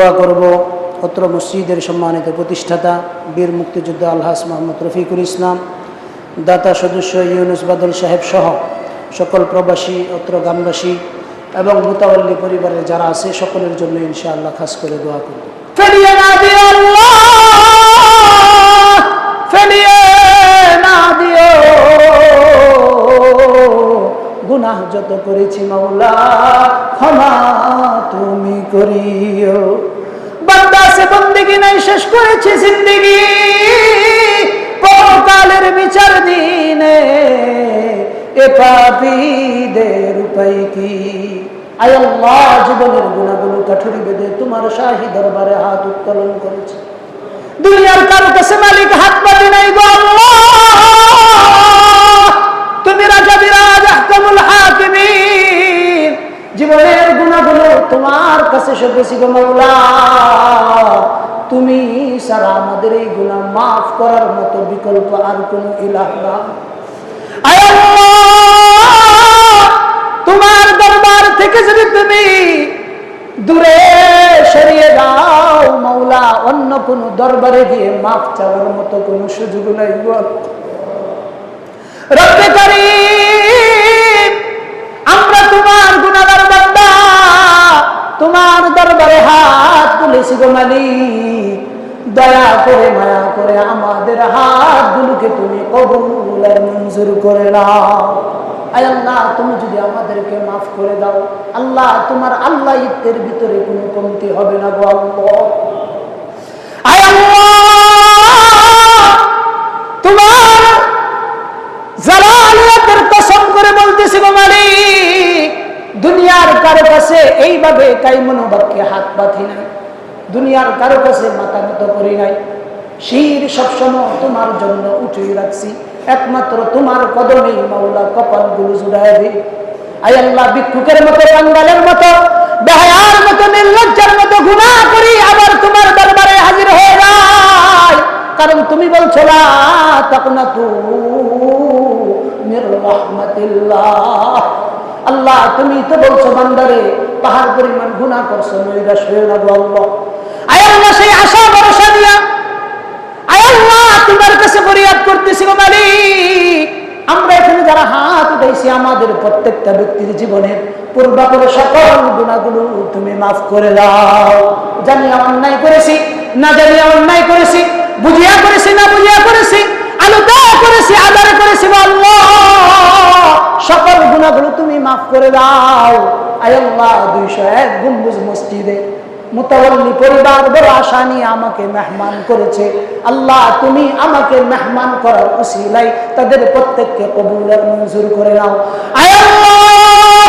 দোয়া করব অত্র মসজিদের সম্মানিত প্রতিষ্ঠাতা বীর মুক্তিযোদ্ধা আলহাজ মোহাম্মদ রফিকুল ইসলাম, দাতা সদস্য ইউনুস বাদল সাহেব সহ সকল প্রবাসী অত্র গ্রামবাসী এবং মুতাওয়াল্লি পরিবারের যারা আছে সকলের জন্য ইনশাআল্লাহ খাস করে দোয়া করব। ফেলিয়ে না দিও আল্লাহ, ফেলিয়ে না দিও, গুনাহ যত করেছি মাওলা ক্ষমা তুমি করিও। বান্দা সে বন্দেগি নাই, শেষ করেছি জিন্দেগি পরকালের বিচার দিনে, এ পাপীদের উপায় কি? আয় আল্লাহ, জীবনের গুনাহগুলো কাঠুরি বেঁধে তোমার শাহী দরবারে হাত উত্তোলন করেছে। দুনিয়ার কারো কাছে মালিক হাত পাতি নাই গো আল্লাহ, তুমি রাজা বিরাজ আহকামুল হাকিমিন। জীবনের গুনাহগুলো তোমার কাছে সবেছি গো মাওলা, তুমি সারা আমাদের এই গুনাহ মাফ করার মতো বিকল্প আর কোন ইলাহ না। আয় আল্লাহ, তোমার দরবার থেকে যদি তুমি দূরে সরিয়ে দাও মাওলা, অন্য কোন দরবারে গিয়ে মাফ চাওয়ার মতো কোন সুযোগ নাই গো রব্বে কারীম। আমরা তোমার গুনাহগার বান্দা, তোমার দরবারে হাত তুলেছি গো মালিক, দয়া করে মায়া করে আমাদের হাতগুলোকে তুমি কবুল আর মঞ্জুর করে নাও। আয় আল্লাহ, তুমি যদি আমাদেরকে মাফ করে দাও আল্লাহ, তোমার আল্লাহত্বের ভিতরে কোনো কমতি হবে না গো আল্লাহ। আয় আল্লাহ, তোমার জালালিয়াতের কসম করে বলতেছি গো মালিক, দুনিয়ার কারো কাছে এইভাবে কাইমনোবাক্যে হাত পাতি নাই, দুনিয়ার কারো কাছে মাথা নত করি নাই, শির সবসময় তোমার জন্য উঠিয়ে রাখছি, একমাত্র তোমার কদমেই মাওলা কপালগুলো জুড়ায় দে। আয় আল্লাহ, ভিক্ষুকের মতো, কাঙ্গালের মতো, বেহায়ার মতো, নির্লজ্জার মতো গুনাহ করি আবার তোমার দরবারে হাজির হয়ে যাই, কারণ তুমি বলছো লা তাকনাতু মির রাহমাতিল্লাহ। আল্লাহ, তুমি তো বলছো বান্দারে পাহাড় পরিমাণ গুনাহ করছো, নৈরাশ হয়ে না গো আল্লাহ। আয় আল্লাহ, সেই আশা ভরসা দিয়া আয় আল্লাহ তোমার কাছে ফরিয়াদ করতেছি গো মালিক, আমরা এখানে যারা হাত উঠাইছি আমাদের প্রত্যেকটা ব্যক্তির জীবনের পূর্বাপর সকল গুনাহগুলো তুমি মাফ করে দাও। জানিয়া অন্যায় করেছি, না জানিয়া অন্যায় করেছি, বুঝিয়া করেছি, না বুঝিয়া করেছি, আলোতা করেছি, আদারে করেছি আল্লাহ, সকল গুনাহগুলো তুমি মাফ করে দাও। আয় আল্লাহ, 201 গম্বুজ মসজিদে মুতাওয়াল্লি পরিবার বড় আশা নিয়ে আমাকে মেহমান করেছে আল্লাহ, তুমি আমাকে মেহমান করার উসিলায় তাদের প্রত্যেককে কবুল আর মঞ্জুর করে নাও। আয় আল্লাহ,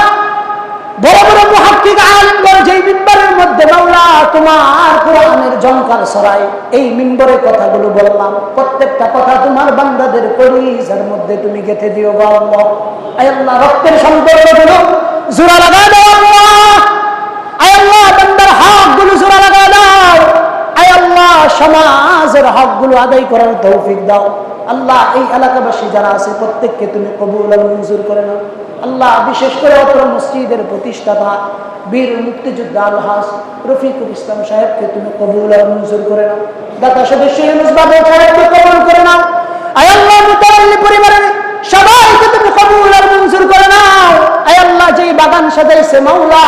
বড় বড় মুহাক্কিক আলেমগণ যেই মিম্বরের মধ্যে মাওলা তোমার কোরআনের ঝংকার ছড়ায়, এই মিম্বরের কথাগুলো বললাম, প্রত্যেকটা কথা তোমার বান্দাদের কলিজার মধ্যে তুমি গেঁথে দিও গো আল্লাহ। আয় আল্লাহ, রক্তের সম্পর্কগুলো জোড়া লাগা দাও আল্লাহ। আয় আল্লাহ, বান্দার হকগুলো জোড়া লাগা দাও। আয় আল্লাহ, সমাজের হকগুলো আদায় করার তৌফিক দাও আল্লাহ। এই এলাকাবাসী যারা আছে প্রত্যেককে তুমি কবুল আর মঞ্জুর করে নাও আল্লাহ। বিশেষ করে অত্র মসজিদের প্রতিষ্ঠাতা বীর মুক্তিযোদ্ধা আলহাজ রফিকুল ইসলাম সাহেবকে তুমি কবুল আর মঞ্জুর করে নাও। দাতা সদস্য ইউনুস বাদল সাহেবকে কবুল করে নাও। আয় আল্লাহ, মুতাওয়াল্লি পরিবারের সবাইকে তুমি কবুল আর মঞ্জুর করে নাও। আয় আল্লাহ, যেই বাগান সাজাইছে মাওলা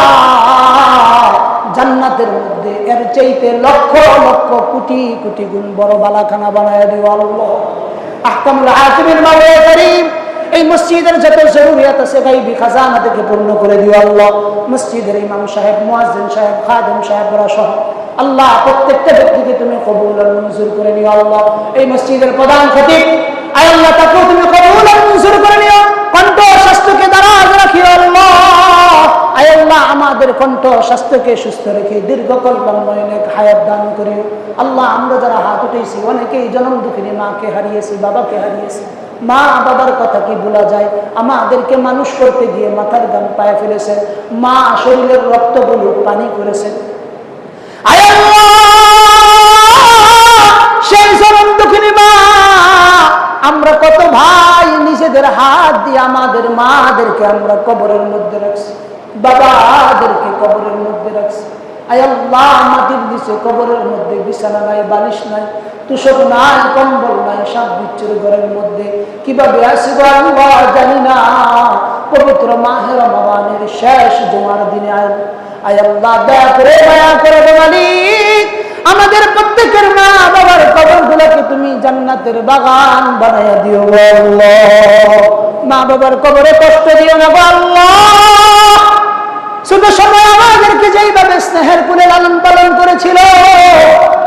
জান্নাতের মধ্যে এর চাইতে লক্ষ লক্ষ কোটি কোটি গুণ বড় বালাখানা বানায় দিও আল্লাহ। আহকামুল হাকিমিন মাওলা কারীম, এই মসজিদের যত জরুরিয়াত আছে গায়বী খাজানা থেকে পূর্ণ করে দিও আল্লাহ। মসজিদের ইমাম সাহেব, মুয়াজ্জিন সাহেব, খাদেম সাহেবরা সহ আল্লাহ প্রত্যেকটা ব্যক্তিকে তুমি কবুল আর মঞ্জুর করে নিও আল্লাহ। এই মসজিদের প্রধান খতিব আয় আল্লাহ, তাকেও তুমি কবুল আর মঞ্জুর করে নিও। কণ্ঠ স্বাস্থ্যকে দারাজ রাখিও আল্লাহ। আয় আল্লাহ, আমাদের কণ্ঠ স্বাস্থ্যকে সুস্থ রেখে দীর্ঘকাল লম্বায়নের হায়াত দান করিও আল্লাহ। আমরা যারা হাত উঠেছি অনেকেই জনম দুঃখিনী মাকে হারিয়েছি, বাবাকে হারিয়েছি। মা বাবার কথা কি ভোলা যায়? আমাদেরকে মানুষ করতে গিয়ে মাথার গাম পায়ে ফেলেছেন, মা শরীরের রক্তগুলো পানি করেছেন। আয় আল্লাহ, সেই জনম দুঃখিনী মা, আমরা কত ভাই নিজেদের হাত দিয়ে আমাদের মাদেরকে আমরা কবরের মধ্যে রাখছি, বাবাদেরকে কবরের মধ্যে রাখছি। আয় আল্লাহ মাটির নিচে কবরের মধ্যে বিছানা নাই, বালিশ নাই, তুষক নাই, কম্বল নাই, সাপ বিচ্ছুর ঘরের মধ্যে কিভাবে আসিব আল্লাহ জানি না। পবিত্র মাহে রমাদানের শেষ জুমার দিনে আয় আল্লাহ দয়া করে মালিক আমাদের প্রত্যেকের মা বাবার কবরগুলোকে তুমি জান্নাতের বাগান বানাইয়া দিও আল্লাহ। মা বাবার কবরে কষ্ট দিও না আল্লাহ। ছোট সময় আমাদেরকে যেইভাবে স্নেহের কোলে লালন পালন করেছিল,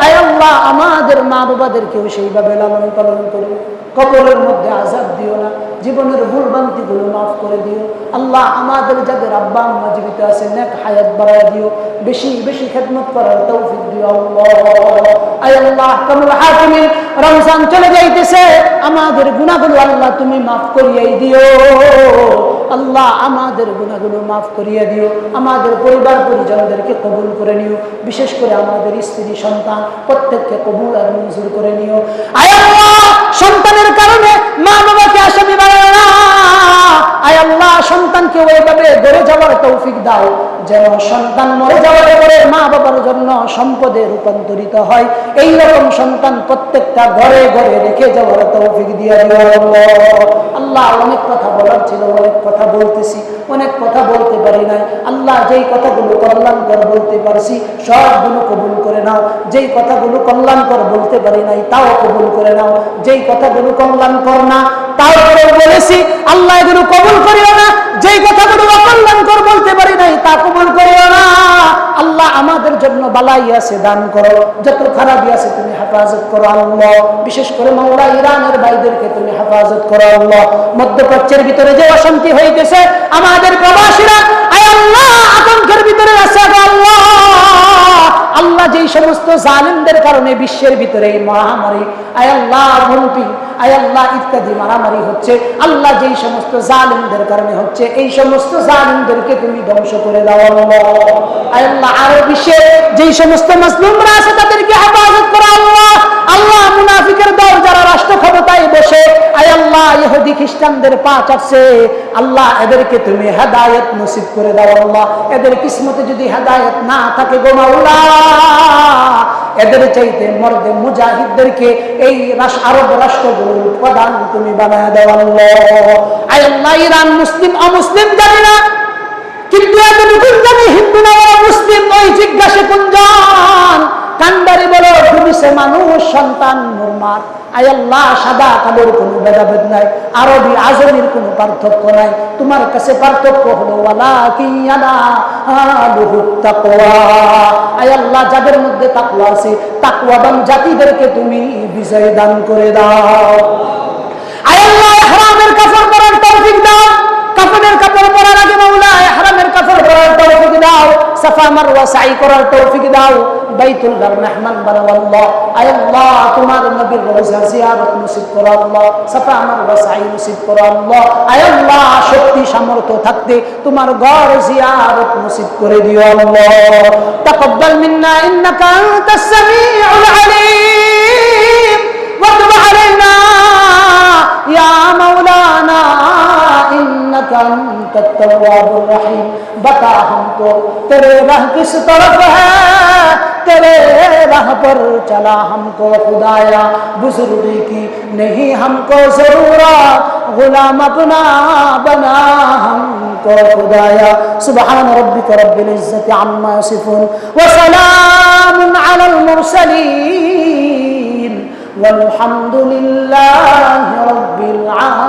আয় আল্লাহ আমাদের মা বাবাদেরকেও সেইভাবে লালন পালন করো। কবরের মধ্যে আযাব দিও না, জীবনের ভুলভ্রান্তি গুলো মাফ করে দিও আল্লাহ। আমাদের যাদের আব্বা আম্মা জীবিত আছে নেক হায়াত বাড়ায় দিও, বেশি বেশি খেদমত করার তৌফিক দিও আল্লাহ। আয় আল্লাহ কামুল হাকিমিন রমজান চলে যাইতেছে, আমাদের গুনাহগুলো আল্লাহ তুমি মাফ করিয়ে দিও আল্লাহ। আমাদের গুনাহগুলো মাফ করিয়ে দিও, আমাদের পরিবার পরিজনদেরকে কবুল করে নিও, বিশেষ করে আমাদের স্ত্রী সন্তান প্রত্যেককে কবুল আর মঞ্জুর করে নিও। আয় আল্লাহ সন্তানের কারণে মা বাবাকে আসামি বানাও না, আয় আল্লাহ সন্তানকে ওইভাবে গড়ে যাওয়ার তৌফিক দাও যেন সন্তান মরে যাওয়ার পরে মা বাবার জন্য সম্পদে রূপান্তরিত হয়। এই রকম সন্তান প্রত্যেকটা ঘরে ঘরে রেখে যাওয়ার তৌফিক দিয়ে দিও আল্লাহ। অনেক কথা বলার ছিল, অনেক কথা বলতেছি, অনেক কথা বলতে পারি নাই আল্লাহ। যেই কথাগুলো কল্যাণকর বলতে পারছি সবগুলো কবুল করে নাও, যেই কথাগুলো কল্যাণকর বলতে পারি নাই তাও কবুল করে নাও, যেই কথাগুলো কল্যাণকর না তারপরে বলেছি আল্লাহ এগুলো কবুল করিও না, যেই কথাগুলো অকল্যাণকর বলতে পারি নাই তা কবুল করিও না আল্লাহ। আমাদের জন্য বালাই আছে দান করো, যত খারাপই আছে তুমি হেফাজত করো আল্লাহ। বিশেষ করে মাওলা ইরানের ভাইদেরকে তুমি হেফাজত করো আল্লাহ। মধ্যপ্রাচ্যের ভিতরে যে অশান্তি হইতেছে আমাদের প্রবাসীরা আয় আল্লাহ আতঙ্কের ভিতরে আছে আল্লাহ। আল্লাহ যেই সমস্ত জালিমদের কারণে বিশ্বের ভিতরে এই মহামারী আয় আল্লাহ ভূমিকম্প আয় আল্লাহ ইত্যাদি মারামারি হচ্ছে, আল্লাহ যেই সমস্ত জালিমদের কারণে হচ্ছে এই সমস্ত জালিমদেরকে তুমি ধ্বংস করে দাও আল্লাহ। আয় আল্লাহ আরো বিশ্বে যেই সমস্ত মুসলিমরা আছে তাদেরকে হেফাজত করো আল্লাহ। আল্লাহ মুনাফিকের দল যারা রাষ্ট্র ক্ষমতায় বসে আয় আল্লাহ ইহুদি খ্রিস্টানদের পা চাটছে আল্লাহ, এদেরকে তুমি হেদায়েত নসিব করে দাও আল্লাহ। এদের কিসমতে যদি হেদায়েত না থাকে গো মাওলা, এদের চাইতে মর্দে মুজাহিদদেরকে এই আরব রাষ্ট্রগুলোর প্রধান তুমি বানায় দাও আল্লাহ। আয় আল্লাহ ইরান মুসলিম অমুসলিম জানি না, কিন্তু এতটুকু জানি হিন্দু না মুসলিম ওই জিজ্ঞাসা কুঞ্জন কান্ডারি বলো পুলিশে মানুষ সন্তান মুরমার। আয় আল্লাহ সাদা কালোর কোনো ভেদাভেদ নাই, আরবি আজমির কোনো পার্থক্য নাই, তোমার কাছে পার্থক্য হলো আয় আল্লাহ যাদের মধ্যে তাকওয়া আছে তাকওয়াবান জাতিদেরকে তুমি বিজয় দান করে দাও। আয় আল্লাহ ইহরামের কাপড় পরার তৌফিক দাও, কাফনের কাপড় পরার আগে মাওলা ইহরামের কাপড় পরার তৌফিক দাও, সাফা মারওয়া সাই করার তৌফিক দাও, বাইতুল্লাহ মেহমান বানাও আল্লাহ। আয় আল্লাহ তোমার নবীর রওজা জিয়ারত নসিব করো আল্লাহ, সাফা মারওয়া সাই নসিব করো আল্লাহ। আয় আল্লাহ শক্তি সামর্থ্য থাকতে তোমার ঘর জিয়ারত নসিব করে দিও আল্লাহ। তাকাব্বাল মিন্না ইন্নাকা আনতাস সামিউল আলিম ওয়া তুব আলাইনা ইয়া মাওলানা इन्नका अंतत तव्वाबुर रहीम। बता हमको तेरे राह किस तरफ है, तेरे राह पर चला हमको खुदाया, बुजुर्गी की नहीं हमको जरूरत, गुलाम अपना बना हमको खुदाया। सुबहान रब्बिक रब्बिल इज्जति अम्मा यसिफून व सलामुन अलल मुरसलीन वल्हम्दुलिल्लाहि रब्बिल आलमीन।